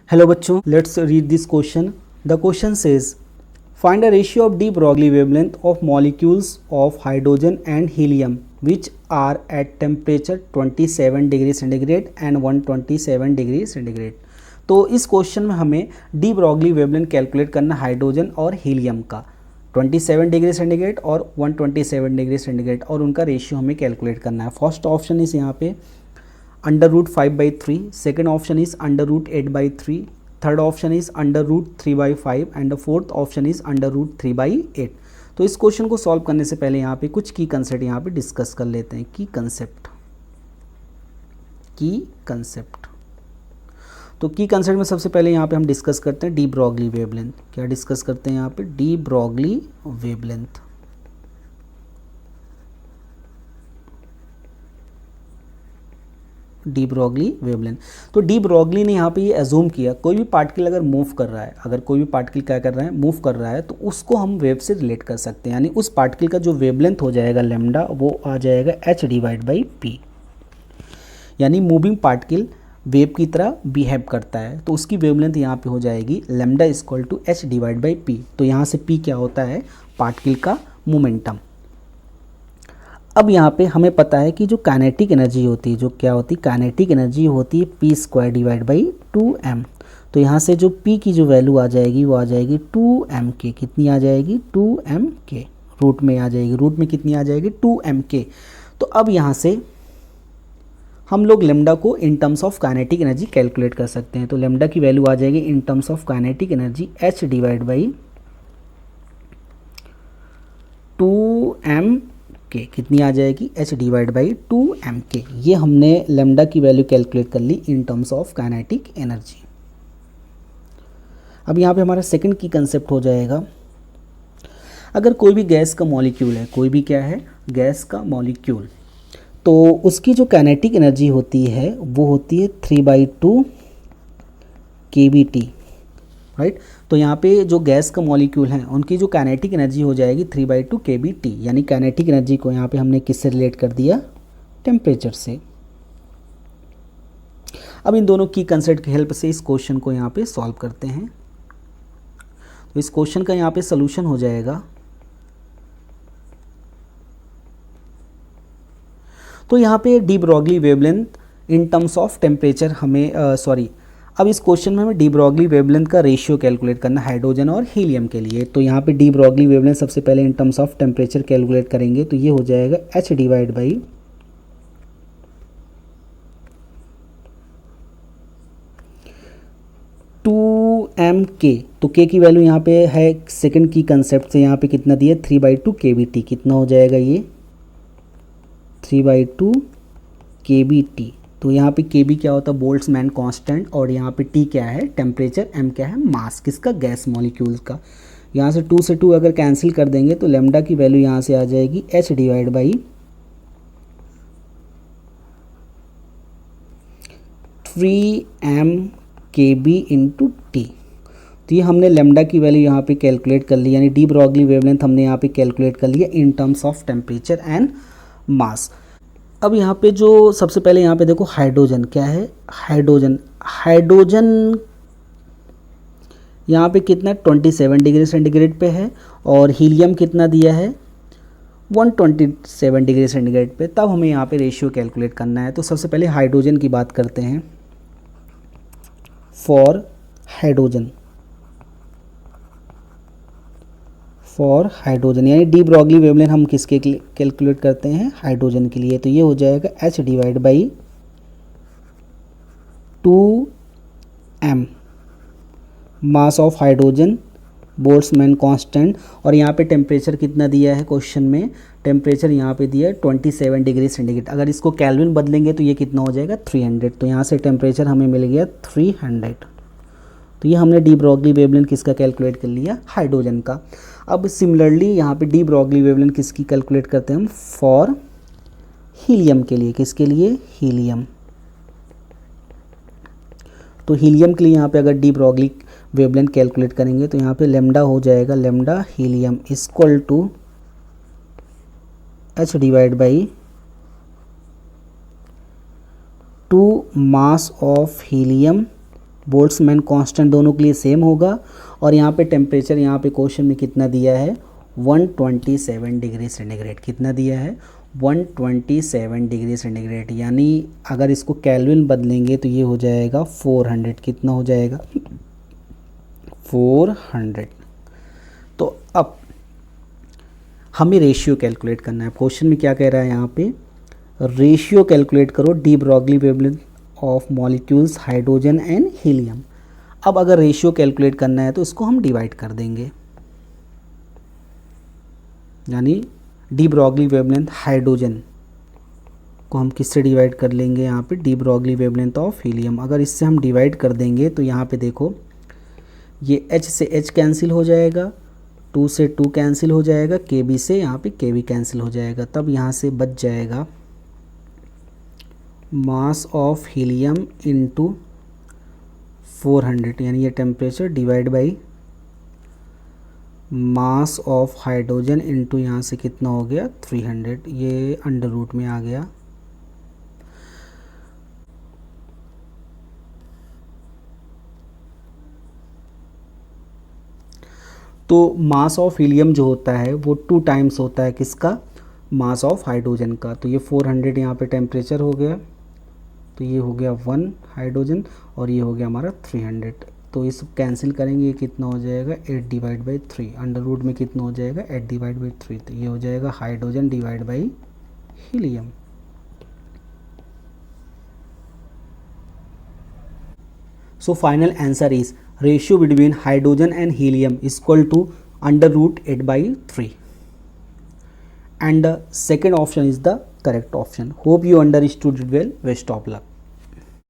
Hello बच्चों, let's read this question. The question says find a ratio of de Broglie wavelength of molecules of hydrogen and helium which are at temperature 27 degree centigrade and 127 degree centigrade. तो इस question में हमें de Broglie wavelength calculate करना hydrogen और helium का 27 degree centigrade और 127 degree centigrade और उनका रेशियो हमें कैलकुलेट करना है. फर्स्ट ऑप्शन इस यहाँ पे √5/3, second option is √8/3, third option is √3/5 and the fourth option is √3/8. तो इस क्वेश्चन को सॉल्व करने से पहले यहाँ पे कुछ की कंसेप्ट यहाँ पे डिस्कस कर लेते हैं. की कंसेप्ट तो की कंसेप्ट में सबसे पहले यहाँ पे हम डिस्कस करते हैं डी ब्रॉगली वेवलेंथ. क्या डिस्कस करते हैं यहाँ पे? D Broglie wavelength. D Broglie wavelength. तो डी ब्रॉगली ने यहाँ पे ये एज्यूम किया कोई भी पार्टिकल अगर मूव कर रहा है, क्या कर रहा है, मूव कर रहा है, तो उसको हम वेव से रिलेट कर सकते हैं. यानी उस पार्टिकल का जो वेवलेंथ हो जाएगा लेमडा, वो आ जाएगा h/p. यानी मूविंग पार्टिकल वेव की तरह बिहेव करता है तो उसकी वेवलेंथ यहाँ पे हो जाएगी लेमडा = h/p. तो यहाँ से p क्या होता है? पार्टिकल का मोमेंटम. अब यहाँ पे हमें पता है कि जो काइनेटिक एनर्जी होती है, जो क्या होती है, काइनेटिक एनर्जी होती है p² / 2m. तो यहाँ से जो p की जो वैल्यू आ जाएगी वो आ जाएगी 2mk. कितनी आ जाएगी? 2mk. रूट में आ जाएगी. रूट में कितनी आ जाएगी? 2mk. तो अब यहाँ से हम लोग लेमडा को इन terms of kinetic energy calculate कर सकते हैं. तो लेमडा की वैल्यू आ जाएगी इन terms of kinetic energy h/2m. कितनी आ जाएगी? h/2m. ये हमने लेमडा की वैल्यू कैलकुलेट कर ली in terms of kinetic energy. अब यहाँ पे हमारा सेकंड की कंसेप्ट हो जाएगा, अगर कोई भी गैस का मॉलिक्यूल है, कोई भी क्या है? गैस का मॉलिक्यूल, तो उसकी जो काइनेटिक एनर्जी होती है वो होती है 3/2 kBT. राइट. तो यहाँ पे जो गैस का मॉलिक्यूल हैं उनकी जो काइनेटिक एनर्जी हो जाएगी 3/2 kBT. यानी काइनेटिक एनर्जी को यहाँ पे हमने किससे रिलेट कर दिया? टेम्परेचर से. अब इन दोनों की कंसेप्ट की हेल्प से इस क्वेश्चन को यहाँ पे सॉल्व करते हैं. तो इस क्वेश्चन का यहाँ पे सोल्यूशन हो जाएगा. तो यहाँ पे D Broglie wavelength in terms of temperature हमें अब इस क्वेश्चन में हमें डी ब्रॉगली वेवलेंथ का रेशियो कैलकुलेट करना है हाइड्रोजन और हीलियम के लिए. तो यहाँ पे डी ब्रॉगली वेवलेंथ सबसे पहले इन टर्म्स ऑफ टेम्परेचर कैलकुलेट करेंगे. तो ये हो जाएगा h/2m. तो k की वैल्यू यहाँ पे है सेकंड की कंसेप्ट से यहाँ पे कितना दिया? 3/2 kBT. कितना हो जाएगा ये? 3/2 kBT. तो यहाँ पे kB क्या होता है? Boltzmann constant. और यहाँ पे T क्या है? टेम्परेचर. M क्या है? मास. किसका? गैस मॉलिक्यूल का. यहाँ से 2 से 2 अगर कैंसिल कर देंगे तो लेमडा की वैल्यू यहाँ से आ जाएगी h/3mkB × T. तो ये हमने लेमडा की वैल्यू यहाँ पे कैलकुलेट कर ली. यानी डी ब्रॉगली वेवलेंथ हमने यहाँ पे कैलकुलेट कर लिया इन terms of temperature and mass. अब यहाँ पे जो सबसे पहले यहाँ पे देखो हाइड्रोजन क्या है? हाइड्रोजन यहाँ पे कितना? 27 डिग्री सेंटीग्रेड पे है. और हीलियम कितना दिया है? 127 डिग्री सेंटीग्रेड पे. तब हमें यहाँ पे रेशियो कैलकुलेट करना है. तो सबसे पहले हाइड्रोजन की बात करते हैं. फॉर हाइड्रोजन यानी डी ब्रॉगली वेवलेंथ हम किसके कैलकुलेट करते हैं? हाइड्रोजन के लिए. तो ये हो जाएगा h/2m. Mass of hydrogen, Boltzmann constant. और यहाँ पे टेम्परेचर कितना दिया है क्वेश्चन में? टेम्परेचर यहाँ पे दिया है 27 डिग्री सेंटीग्रेड. अगर इसको केल्विन बदलेंगे तो ये कितना हो जाएगा? 300. तो यहाँ से टेम्परेचर हमें मिल गया 300. तो ये हमने डी ब्रॉगली वेवलेंथ किसका कैलकुलेट कर लिया? हाइड्रोजन का. अब सिमिलरली यहाँ पे डी ब्रॉगली वेवलेंथ किसकी कैलकुलेट करते हैं हम? फॉर हीलियम के लिए. किसके लिए? हीलियम. तो हीलियम के लिए यहाँ पे अगर डी ब्रॉगली वेवलेंथ कैलकुलेट करेंगे तो यहाँ पे लेमडा हो जाएगा lambda helium = h/2 mass of helium Boltzmann constant दोनों के लिए सेम होगा। और यहाँ पे टेम्परेचर यहाँ पे क्वेश्चन में कितना दिया है 127 डिग्री सेंटीग्रेड। कितना दिया है 127 डिग्री सेंटीग्रेड, यानी अगर इसको केल्विन बदलेंगे तो ये हो जाएगा 400। कितना हो जाएगा 400। तो अब हमें रेशियो कैलकुलेट करना है। क्वेश्चन में क्या कह रहा है यहाँ पे, रेशियो कैलकुलेट करो D Broglie wavelength of molecules hydrogen and helium. अब अगर रेशियो कैलकुलेट करना है तो इसको हम डिवाइड कर देंगे, यानी डी ब्रॉगली वेवलेंथ हाइड्रोजन को हम किससे डिवाइड कर लेंगे, यहाँ पे D Broglie wavelength of helium. अगर इससे हम डिवाइड कर देंगे तो यहाँ पे देखो ये H से H कैंसिल हो जाएगा, 2 से 2 कैंसिल हो जाएगा, KB से यहाँ पे KB कैंसिल हो जाएगा। तब यहाँ से बच जाएगा मास ऑफ हीलियम इनटू 400, यानी ये temperature divide by mass of hydrogen into यहाँ से कितना हो गया 300, ये अंडर रूट में आ गया। तो मास ऑफ हीलियम जो होता है वो 2 टाइम्स होता है किसका, मास ऑफ हाइड्रोजन का। तो ये 400 यहाँ पे टेम्परेचर हो गया, तो ये हो गया 1 हाइड्रोजन और ये हो गया हमारा 300। तो इस कैंसिल करेंगे, ये कितना हो जाएगा 8 डिवाइड बाई 3, अंडर रूट में कितना हो जाएगा 8 डिवाइड बाई 3, तो ये हो जाएगा hydrogen divide by helium. So final answer is ratio between hydrogen and helium is equal to under root 8 by 3, and the second option is the correct option. Hope you understood it well. Best of luck.